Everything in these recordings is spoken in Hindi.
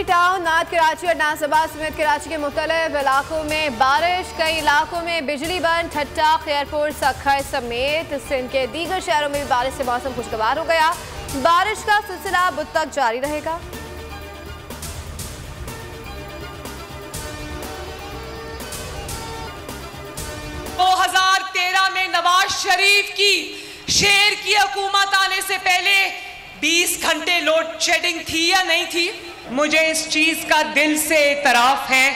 पाकिस्तानी टाउन नाथ कराची और नाजबाद समेत कराची के मुख्तलिफ इलाकों में बारिश, कई इलाकों में बिजली बंद, ठट्टा, खैरपुर, सखर समेत सिंध के दीगर शहरों में भी बारिश से मौसम खुशगवार हो गया। बारिश का सिलसिला बुध तक जारी रहेगा। में नवाज शरीफ की शेर की हुकूमत आने से पहले 20 घंटे लोड शेडिंग थी या नहीं थी? मुझे इस चीज का दिल से एतराफ है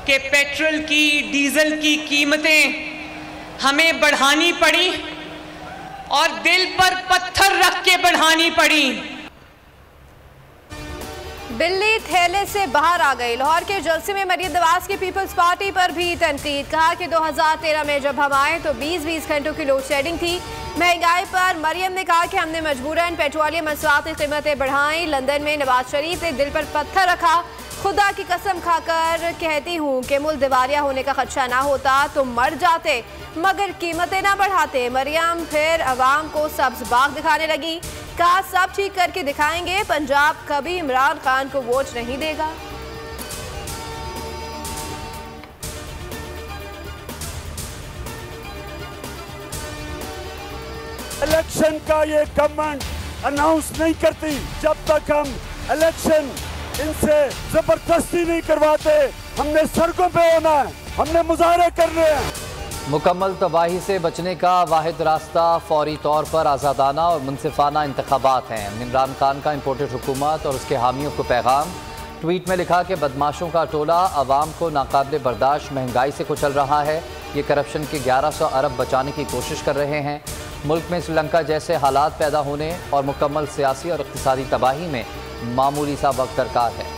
कि पेट्रोल की, डीजल की कीमतें हमें बढ़ानी पड़ी और दिल पर पत्थर रख के बढ़ानी पड़ी। बिल्ली थैले से बाहर आ गई। लाहौर के जलसे में मरीम नवाज की पीपल्स पार्टी पर भी तनकीद। कहा कि 2013 में जब हम आए तो 20-20 घंटों की लोड शेडिंग थी। महंगाई पर मरियम ने कहा कि हमने मजबूरन पेट्रोलियम मसवात की कीमतें बढ़ाई। लंदन में नवाज शरीफ ने दिल पर पत्थर रखा। खुदा की कसम खाकर कहती हूँ कि मुल्क दिवालिया होने का खदशा ना होता तो मर जाते, मगर कीमतें ना बढ़ाते। मरियम फिर अवाम को सब्ज बाग दिखाने लगी। कहा सब ठीक करके दिखाएंगे, पंजाब कभी इमरान खान को वोट नहीं देगा। इलेक्शन का ये गवर्नमेंट अनाउंस नहीं करती जब तक हम इलेक्शन इनसे जबरदस्ती नहीं करवाते। हमने सड़कों पे होना है, हमने मुजाहरे करने हैं। मुकम्मल तबाही से बचने का वाहिद रास्ता फौरी तौर पर आज़ादाना और मुनसिफाना इंतखाबात हैं। इमरान खान का इम्पोर्टेड हुकूमत और उसके हामियों को पैगाम। ट्वीट में लिखा कि बदमाशों का टोला अवाम को नाकाबिले बर्दाश्त महंगाई से कुचल रहा है। ये करप्शन के 1100 अरब बचाने की कोशिश कर रहे हैं। मुल्क में श्रीलंका जैसे हालात पैदा होने और मुकम्मल सियासी और इक़्तिसादी तबाही में मामूली सा वक्त दरकार है।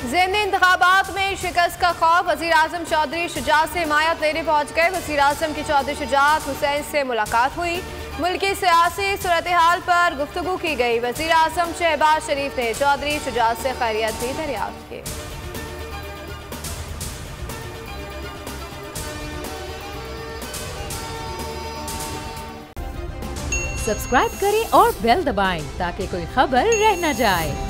ज़िमनी इंतखाबात में शिकस्त का खौफ। वज़ीर आज़म चौधरी शुजात से हिमायत लेने पहुँच गए। वज़ीर आज़म की चौधरी शुजात हुसैन से मुलाकात हुई। मुल्की सियासी सूरत हाल पर गुफ्तगू की गई। वज़ीर आज़म शहबाज शरीफ ने चौधरी शुजात से खैरियत भी दरियाफ्त की। सब्सक्राइब करें और बेल दबाएं ताकि कोई खबर रह न जाए।